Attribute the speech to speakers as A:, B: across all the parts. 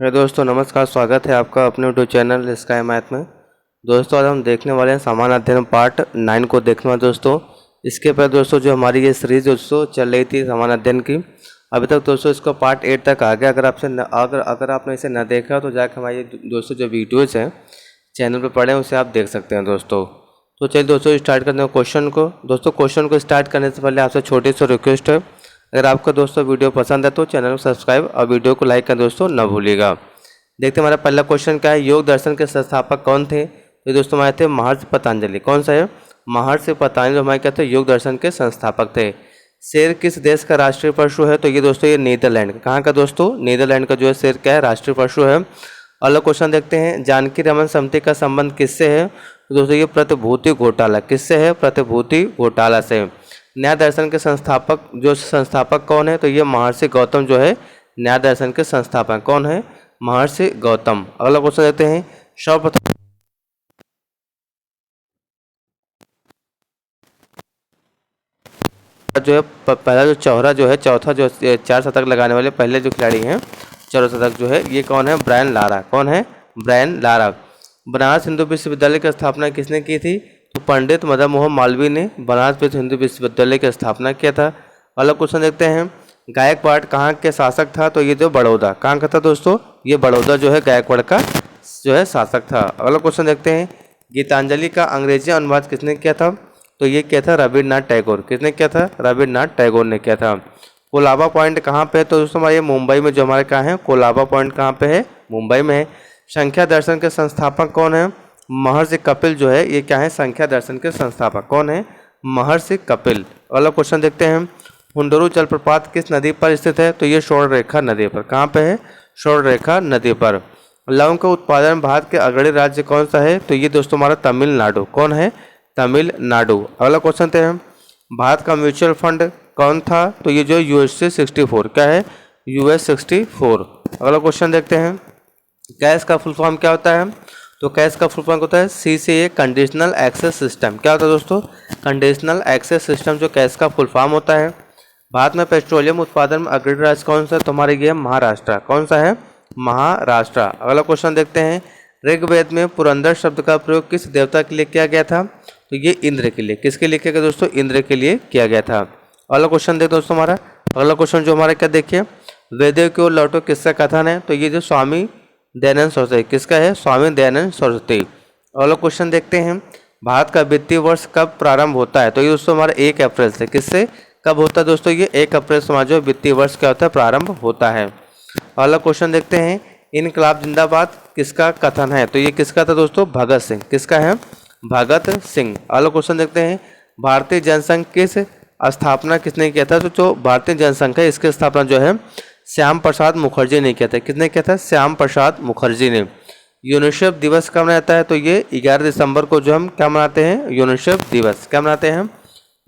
A: मेरे दोस्तों नमस्कार, स्वागत है आपका अपने यूट्यूब चैनल स्काई मैथ में। दोस्तों आज हम देखने वाले हैं सामान्य अध्ययन पार्ट 9 को देखने वाले दोस्तों। इसके पहले दोस्तों जो हमारी ये सीरीज दोस्तों चल रही थी सामान्य अध्ययन की, अभी तक दोस्तों इसका पार्ट 8 तक आ गया। अगर आपने इसे न देखा तो जाकर हमारे दोस्तों जो वीडियोज़ हैं चैनल पर पढ़े उसे आप देख सकते हैं दोस्तों। तो चलिए दोस्तों स्टार्ट करते हैं क्वेश्चन को। दोस्तों क्वेश्चन को स्टार्ट करने से पहले आपसे छोटी सी रिक्वेस्ट है, अगर आपको दोस्तों वीडियो पसंद है तो चैनल को सब्सक्राइब और वीडियो को लाइक करना दोस्तों न भूलिएगा। देखते हैं हमारा पहला क्वेश्चन क्या है। योग दर्शन के संस्थापक कौन थे? तो दोस्तों हमारे थे महर्षि पतंजलि। कौन सा है? महर्षि पतंजलि हमारे क्या थे? योग दर्शन के संस्थापक थे। शेर किस देश का राष्ट्रीय पशु है? तो ये दोस्तों ये नीदरलैंड। कहाँ का दोस्तों? नीदरलैंड का जो है शेर क्या है? राष्ट्रीय पशु है। अगला क्वेश्चन देखते हैं, जानकी रमन समिति का संबंध किससे है? तो दोस्तों ये प्रतिभूति घोटाला किससे है? प्रतिभूति घोटाला से। न्याय दर्शन के संस्थापक कौन है? तो ये महर्षि गौतम जो है न्याय दर्शन के संस्थापक कौन है? महर्षि गौतम। अगला क्वेश्चन देखते हैं, सर्वप्रथम जो है पहला जो चौथा जो 4 शतक लगाने वाले पहले जो खिलाड़ी हैं चौथा शतक जो है ये कौन है? Brian Lara. कौन है? Brian Lara. बनारस हिंदू विश्वविद्यालय की स्थापना किसने की थी? तो पंडित मदन मोहन मालवीय ने बनारस हिंदू विश्वविद्यालय की स्थापना किया था। अगला क्वेश्चन देखते हैं, गायकवाड़ कहाँ के शासक था? तो ये जो बड़ौदा। कहाँ का था दोस्तों? ये बड़ौदा जो है गायकवाड़ का जो है शासक था। अगला क्वेश्चन देखते हैं, गीतांजलि का अंग्रेजी अनुवाद किसने किया था? तो ये क्या था? रविन्द्रनाथ टैगोर। किसने किया था? रविन्द्रनाथ टैगोर ने किया था। कोलाबा पॉइंट कहाँ पे है? तो दोस्तों हमारे मुंबई में जो हमारे कहाँ है कोलाबा पॉइंट कहाँ पे है? मुंबई में है। संख्या दर्शन के संस्थापक कौन है? महर्षि कपिल जो है ये क्या है? संख्या दर्शन के संस्थापक कौन है? महर्षि कपिल। अगला क्वेश्चन देखते हैं, हुंडरू जलप्रपात किस नदी पर स्थित है? तो ये स्वर्णरेखा नदी पर। कहाँ पे है? स्वर्णरेखा नदी पर। लौंग का उत्पादन भारत के अग्रणी राज्य कौन सा है? तो ये दोस्तों हमारा तमिलनाडु। कौन है? तमिलनाडु। अगला क्वेश्चन है, भारत का म्यूचुअल फंड कौन था? तो ये जो यूएसए 64 क्या है? यूएस 64। अगला क्वेश्चन देखते हैं, कैश का फुल फॉर्म क्या होता है? तो कैश का फुल फॉर्म होता है सीसीए कंडीशनल एक्सेस सिस्टम। क्या होता है दोस्तों? कंडीशनल एक्सेस सिस्टम जो कैश का फुल फॉर्म होता है। भारत में पेट्रोलियम उत्पादन में अग्रणी राज्य कौन सा? तुम्हारे ये महाराष्ट्र। कौन सा है? महाराष्ट्र। अगला क्वेश्चन देखते हैं, ऋग्वेद में पुरंदर शब्द का प्रयोग किस देवता के लिए किया गया था? तो ये इंद्र के लिए। किसके लिए किया गया दोस्तों? इंद्र के लिए किया गया था। अगला क्वेश्चन देखते दोस्तों हमारा, अगला क्वेश्चन जो हमारा क्या देखिए, वेदों की ओर लौटो किसका कथन है? तो ये जो स्वामी दयानंद सरस्वती। किसका है? स्वामी दयानंद सरस्वती। अगला क्वेश्चन देखते हैं, भारत का वित्तीय वर्ष कब प्रारंभ होता है? तो ये दोस्तों हमारा 1 अप्रैल से। किससे कब होता है दोस्तों? ये 1 अप्रैल से हमारा जो वित्तीय वर्ष क्या होता है? प्रारंभ होता है। अगला क्वेश्चन देखते हैं, इनकलाब जिंदाबाद किसका कथन है? तो ये किसका था दोस्तों? भगत सिंह। किसका है? भगत सिंह। अगला क्वेश्चन देखते हैं, भारतीय जनसंघ किस स्थापना किसने किया था? तो जो भारतीय जनसंघ है इसकी स्थापना जो है श्याम प्रसाद मुखर्जी ने किया था। किसने किया था? श्याम प्रसाद मुखर्जी ने। यूनिसेफ दिवस कब मनाया जाता है? तो ये 11 दिसंबर को जो हम क्या मनाते हैं? यूनिसेफ दिवस। क्या मनाते हैं?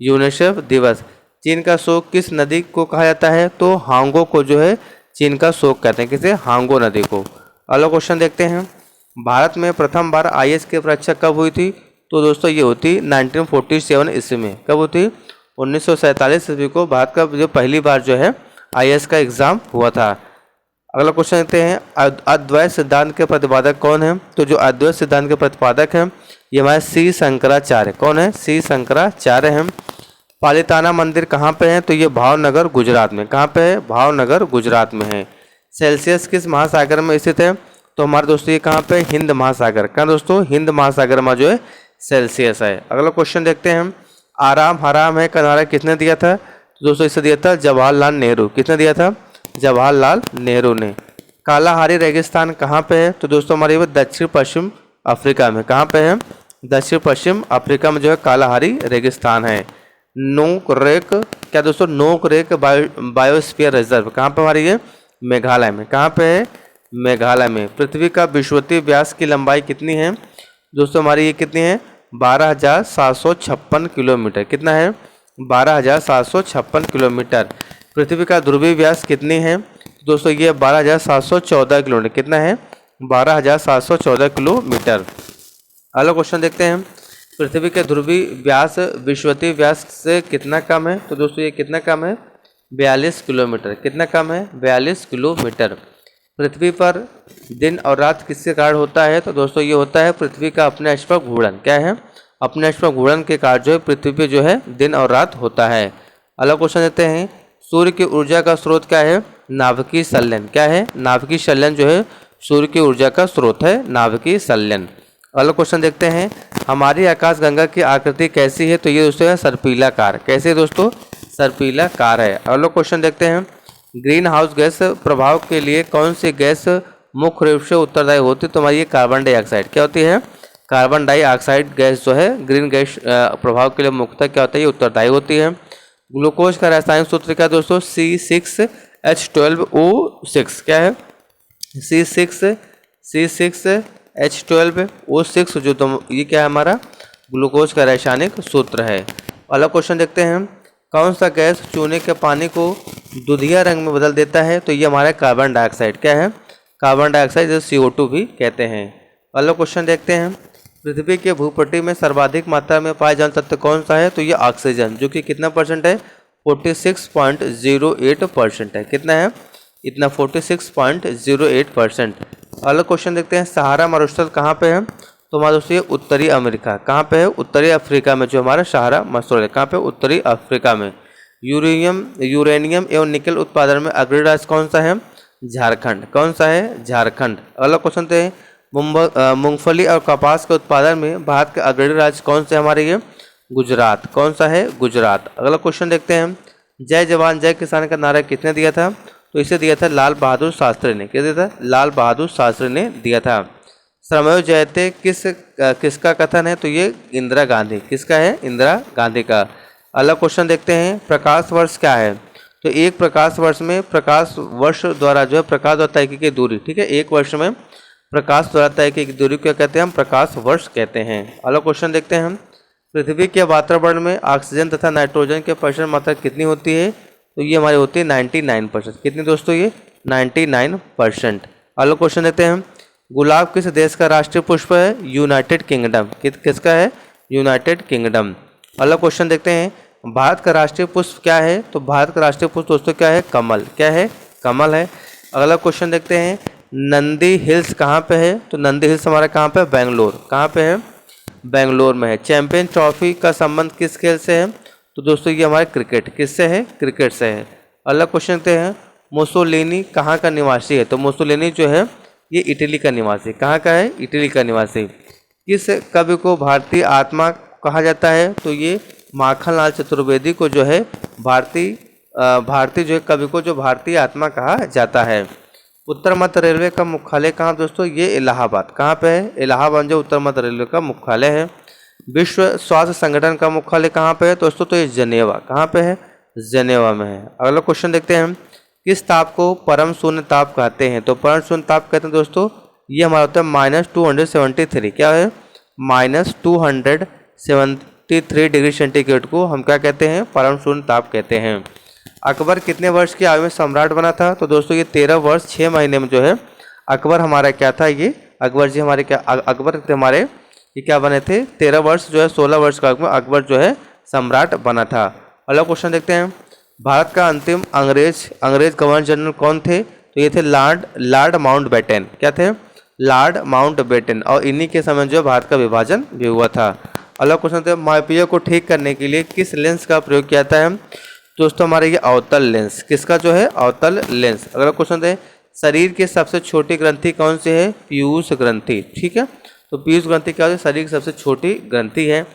A: यूनिसेफ दिवस। चीन का शोक किस नदी को कहा जाता है? तो हांगो को जो है चीन का शोक कहते हैं। किसे? हांगो नदी को। अगला क्वेश्चन देखते हैं, भारत में प्रथम बार आईएएस की परीक्षा कब हुई थी? तो दोस्तों ये होती 1947 ईस्वी में। कब होती? 1947 ईस्वी को भारत का जो पहली बार जो है आईएएस का एग्जाम हुआ था। अगला क्वेश्चन देखते हैं, अद्वैत सिद्धांत के प्रतिपादक कौन है? तो जो अद्वैत सिद्धांत के प्रतिपादक हैं ये हमारे श्री शंकराचार्य। कौन है? श्री शंकराचार्य हैं। पालिताना मंदिर कहाँ पे है? तो ये भावनगर गुजरात में। कहाँ पे है? भावनगर गुजरात में है। सेल्सियस किस महासागर में स्थित है? तो हमारे दोस्तों ये कहाँ पे? हिंद महासागर। कहाँ दोस्तों? हिंद महासागर में जो है सेल्सियस है। अगला क्वेश्चन देखते हैं, आराम हराम है का नारा किसने दिया था? तो दोस्तों इसे दिया था जवाहरलाल नेहरू। किसने दिया था? जवाहरलाल नेहरू ने। कालाहारी रेगिस्तान कहाँ पे है? तो दोस्तों हमारे ये दक्षिण पश्चिम अफ्रीका में। कहाँ पे है? दक्षिण पश्चिम अफ्रीका में जो है कालाहारी रेगिस्तान है। नोकरेक क्या दोस्तों? नोकरेक बायोस्फीयर रिजर्व कहाँ पे हमारी ये? मेघालय में। कहाँ पे है? मेघालय में। पृथ्वी का विषुवतीय व्यास की लंबाई कितनी है? दोस्तों हमारी ये कितनी है? 12,756 किलोमीटर। कितना है? 12,756 किलोमीटर। पृथ्वी का ध्रुवीय व्यास कितनी है? दोस्तों ये 12,714 किलोमीटर। कितना है? 12,714 किलोमीटर। अगला क्वेश्चन देखते हैं, पृथ्वी के ध्रुवीय व्यास विषुवतीय व्यास से कितना कम है? तो दोस्तों ये कितना कम है? 42 किलोमीटर। कितना कम है? 42 किलोमीटर। पृथ्वी पर दिन और रात किसके कारण होता है? तो दोस्तों ये होता है पृथ्वी का अपने अक्ष पर घूर्णन। क्या है? अपने अक्ष पर घूर्णन के कारण जो है पृथ्वी पे जो है दिन और रात होता है। अगला क्वेश्चन देते हैं, सूर्य की ऊर्जा का स्रोत क्या है? नाभिकीय संलयन। क्या है? नाभिकीय संलयन जो है सूर्य की ऊर्जा का स्रोत है, नाभिकीय संलयन। अगला क्वेश्चन देखते हैं, हमारी आकाशगंगा की आकृति कैसी है? तो ये दोस्तों है सर्पिलाकार। कैसे दोस्तों? सर्पिलाकार है। अगला क्वेश्चन देखते हैं, ग्रीन हाउस गैस प्रभाव के लिए कौन सी गैस मुख्य रूप से उत्तरदायी होती है? तो हमारी ये कार्बन डाइऑक्साइड। क्या होती है? कार्बन डाइऑक्साइड गैस जो है ग्रीन गैस प्रभाव के लिए मुख्यतः क्या होता है? ये उत्तरदायी होती है। ग्लूकोज का रासायनिक सूत्र क्या दोस्तों? C6H12O6। क्या है? C6H12O6 जो ये क्या है हमारा ग्लूकोज का रासायनिक सूत्र है। अगला क्वेश्चन देखते हैं, कौन सा गैस चूने के पानी को दुधिया रंग में बदल देता है? तो ये हमारा कार्बन डाइऑक्साइड। क्या है? कार्बन डाइऑक्साइड जो CO2 भी कहते हैं। अगला क्वेश्चन देखते हैं, पृथ्वी के भूपटल में सर्वाधिक मात्रा में पाया जाने तत्व कौन सा है? तो ये ऑक्सीजन, जो कि कितना परसेंट है? 46.08% है। कितना है? इतना 46.08%। अगला क्वेश्चन देखते हैं, सहारा मरुस्थल कहाँ पे है? तो हमारा दोस्तों ये उत्तरी अमेरिका। कहाँ पे है? उत्तरी अफ्रीका में जो हमारा सहारा मरुस्थल है। कहाँ पे? उत्तरी अफ्रीका में। यूरेनियम एवं निकल उत्पादन में अग्रणी राज्य कौन सा है? झारखंड। कौन सा है? झारखंड। अगला क्वेश्चन देखते हैं, मूंगफली और कपास के उत्पादन में भारत के अग्रणी राज्य कौन से हमारे? ये गुजरात। कौन सा है? गुजरात। अगला क्वेश्चन देखते हैं, जय जवान जय किसान का नारा किसने दिया था? तो इसे दिया था लाल बहादुर शास्त्री ने। क्या दिया था? लाल बहादुर शास्त्री ने दिया था। श्रमेव जयते किसका कथन है? तो ये इंदिरा गांधी। किसका है? इंदिरा गांधी का। अगला क्वेश्चन देखते हैं, प्रकाश वर्ष क्या है? तो एक प्रकाश वर्ष में प्रकाश वर्ष द्वारा जो है प्रकाश द्वारा तय की गई दूरी। ठीक है, एक वर्ष में प्रकाश द्वारा तय की गई दूरी क्या कहते हैं? हम प्रकाश वर्ष कहते हैं। अगला क्वेश्चन देखते हैं, पृथ्वी के वातावरण में ऑक्सीजन तथा नाइट्रोजन के प्रतिशत मात्रा कितनी होती है? तो ये हमारी होती है 99%। कितनी दोस्तों? ये 99%। अगला क्वेश्चन देखते हैं, गुलाब किस देश का राष्ट्रीय पुष्प है? United kingdom. किसका है? United kingdom. अगला क्वेश्चन देखते हैं, भारत का राष्ट्रीय पुष्प क्या है? तो भारत का राष्ट्रीय पुष्प दोस्तों क्या है? कमल। क्या है? कमल है। अगला क्वेश्चन देखते हैं, नंदी हिल्स कहाँ पे है? तो नंदी हिल्स हमारा कहाँ पे? बेंगलोर। कहाँ पे है? बेंगलोर में है। चैंपियन ट्रॉफी का संबंध किस खेल से है? तो दोस्तों ये हमारे क्रिकेट। किससे है? क्रिकेट से है। अगला क्वेश्चन देखते हैं, मुसोलिनी कहाँ का निवासी है? तो मुसोलिनी जो है ये इटली का निवासी। कहाँ का है? इटली का निवासी। किस कवि को भारतीय आत्मा कहा जाता है? तो ये माखनलाल चतुर्वेदी को जो है भारतीय जो है कवि को जो भारतीय आत्मा कहा जाता है। उत्तर मध्य रेलवे का मुख्यालय कहाँ दोस्तों? ये इलाहाबाद। कहाँ पे है? इलाहाबाद जो उत्तर मध्य रेलवे का मुख्यालय है। विश्व स्वास्थ्य संगठन का मुख्यालय कहाँ पे है दोस्तों? तो ये जनेवा। कहाँ पे है? जनेवा में है। अगला क्वेश्चन देखते हैं, किस ताप को परम शून्य ताप कहते हैं? तो परम शून्य ताप कहते हैं दोस्तों ये हमारा होता है -273। क्या है? -273 डिग्री सेंटीग्रेड को हम क्या कहते हैं? परम शून्य ताप कहते हैं। अकबर कितने वर्ष की आयु में सम्राट बना था? तो दोस्तों ये 13 वर्ष 6 महीने में जो है अकबर हमारा क्या था? ये अकबर जी हमारे क्या अकबर हमारे ये क्या बने थे? 13 वर्ष जो है 16 वर्ष का अकबर जो है सम्राट बना था। अगला क्वेश्चन देखते हैं, भारत का अंतिम अंग्रेज गवर्नर जनरल कौन थे? तो ये थे लॉर्ड माउंटबेटन। क्या थे? Lord Mountbatten. और इन्हीं के समय जो भारत का विभाजन भी हुआ था। अगला क्वेश्चन थे, मायोपिया को ठीक करने के लिए किस लेंस का प्रयोग किया जाता है? दोस्तों हमारे ये अवतल लेंस। किसका जो है? अवतल लेंस। अगला क्वेश्चन है, शरीर की सबसे छोटी ग्रंथि कौन सी है? पीयूष ग्रंथि। ठीक है, तो पीयूष ग्रंथि क्या है? शरीर की सबसे छोटी ग्रंथि है।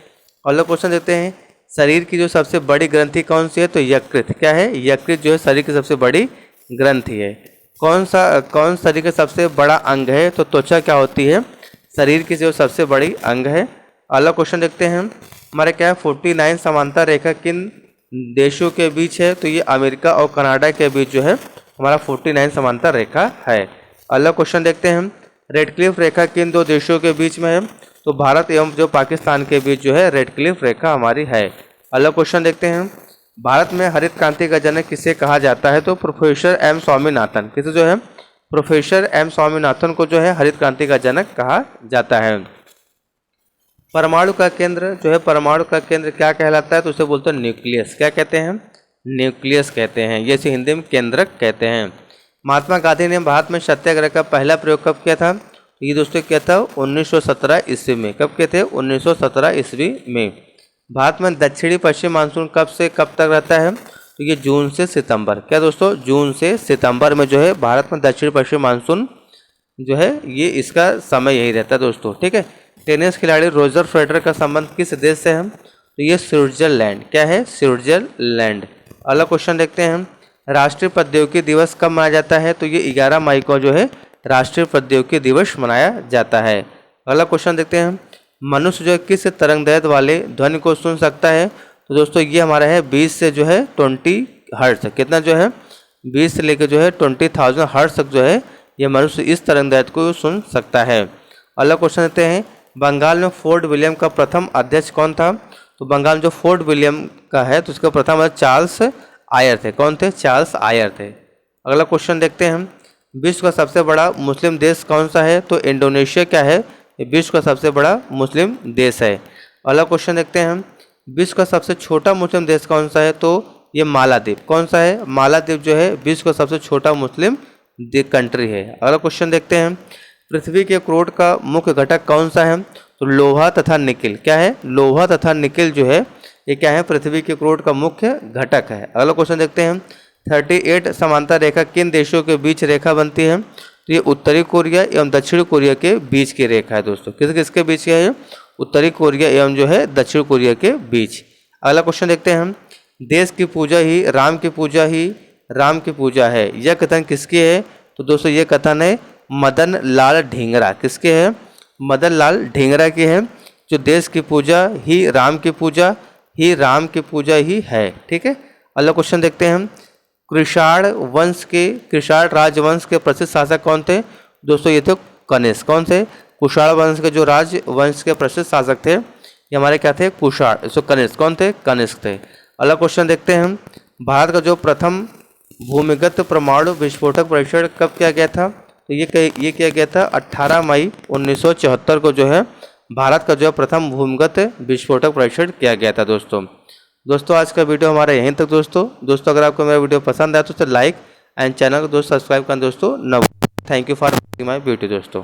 A: अगला क्वेश्चन देखते हैं, शरीर की जो सबसे बड़ी ग्रंथि कौन सी है? तो यकृत। क्या है? यकृत जो है शरीर की सबसे बड़ी ग्रंथि है। कौन शरीर का सबसे बड़ा अंग है? तो त्वचा क्या होती है? शरीर की जो सबसे बड़ी अंग है। अगला क्वेश्चन देखते हैं, हमारे क्या है? 49 समांतर रेखा किन देशों के बीच है? तो ये अमेरिका और कनाडा के बीच जो है हमारा 49 समांतर रेखा है। अगला क्वेश्चन देखते हैं, रेडक्लिफ रेखा किन दो देशों के बीच में है? तो भारत एवं जो पाकिस्तान के बीच जो है रेडक्लिफ रेखा हमारी है। अगला क्वेश्चन देखते हैं, भारत में हरित क्रांति का जनक किसे कहा जाता है? तो प्रोफेसर एम स्वामीनाथन। किसे जो है? प्रोफेसर एम स्वामीनाथन को जो है हरित क्रांति का जनक कहा जाता है। परमाणु का केंद्र जो है परमाणु का केंद्र क्या कहलाता है? तो उसे बोलते हैं न्यूक्लियस। क्या कहते हैं? न्यूक्लियस कहते हैं। ये इसे हिंदी में केंद्रक कहते हैं। महात्मा गांधी ने भारत में सत्याग्रह का पहला प्रयोग कब किया था? तो ये दोस्तों किया था 1917 ईस्वी में। कब किए थे? 1917 ईस्वी में। भारत में दक्षिणी पश्चिम मानसून कब से कब तक रहता है? तो ये जून से सितंबर। क्या दोस्तों? जून से सितंबर में जो है भारत में दक्षिण पश्चिम मानसून जो है ये इसका समय यही रहता है दोस्तों। ठीक है। टेनिस खिलाड़ी रोजर फेडरर का संबंध किस देश से है? तो ये स्विट्जरलैंड। क्या है? स्विट्जरलैंड। अगला क्वेश्चन देखते हैं हम, राष्ट्रीय प्रौद्योगिकी दिवस कब मनाया जाता है? तो ये 11 मई को जो है राष्ट्रीय प्रौद्योगिकी दिवस मनाया जाता है। अगला क्वेश्चन देखते हैं हम, मनुष्य जो है किस तरंगदैर्घ्य वाले ध्वनि को सुन सकता है? तो दोस्तों ये हमारा है 20 से जो है 20 हर्ट्ज। कितना जो है? 20 से लेकर जो है 20,000 हर्ट्ज तक जो है ये मनुष्य इस तरंगदैर्घ्य को सुन सकता है। अगला क्वेश्चन देते हैं, बंगाल में फोर्ट विलियम का प्रथम अध्यक्ष कौन था? तो बंगाल में जो फोर्ट विलियम का है तो उसका प्रथम चार्ल्स आयर थे। कौन थे? चार्ल्स आयर थे। अगला क्वेश्चन देखते हैं हम, विश्व का सबसे बड़ा मुस्लिम देश कौन सा है? तो इंडोनेशिया क्या है? विश्व का सबसे बड़ा मुस्लिम देश है। अगला क्वेश्चन देखते हैं हम, विश्व का सबसे छोटा मुस्लिम देश कौन सा है? तो ये मालदीव। कौन सा है? मालदीव जो है विश्व का सबसे छोटा मुस्लिम कंट्री है। अगला क्वेश्चन देखते हैं, पृथ्वी के क्रोड का मुख्य घटक कौन सा है? तो लोहा तथा निकिल। क्या है? लोहा तथा निकिल जो है ये क्या है? पृथ्वी के क्रोड का मुख्य घटक है। अगला क्वेश्चन देखते हैं, 38 समांतर रेखा किन देशों के बीच रेखा बनती है? तो ये उत्तरी कोरिया एवं दक्षिण कोरिया के बीच की रेखा है दोस्तों। किस किसके बीच है ये? उत्तरी कोरिया एवं जो है दक्षिण कोरिया के बीच। अगला क्वेश्चन देखते हैं हम, देश की पूजा ही राम की पूजा ही राम की पूजा है, यह कथन किसकी है? तो दोस्तों ये कथन है मदन लाल ढींगरा। किसके है? मदन लाल ढींगरा की है, जो देश की पूजा ही राम की पूजा ही राम की पूजा ही है। ठीक है। अगला क्वेश्चन देखते हैं हम, कृषाण राजवंश के प्रसिद्ध शासक कौन थे? दोस्तों ये थे कनिष्क। कौन थे? कुषाण वंश के जो राजवंश के प्रसिद्ध शासक थे ये हमारे क्या थे? कुषाण। सो कनिष्क। कौन थे? कनिष्क थे। अगला क्वेश्चन देखते हैं हम, भारत का जो प्रथम भूमिगत परमाणु विस्फोटक परीक्षण कब किया गया था? तो ये किया गया था 18 मई 1974 को जो है भारत का जो प्रथम भूमिगत विस्फोटक परीक्षण किया गया था दोस्तों आज का वीडियो हमारा यहीं तक दोस्तों अगर आपको मेरा वीडियो पसंद आया तो लाइक एंड चैनल को दोस्तों सब्सक्राइब करना दोस्तों न। Thank you for watching my video दोस्तों।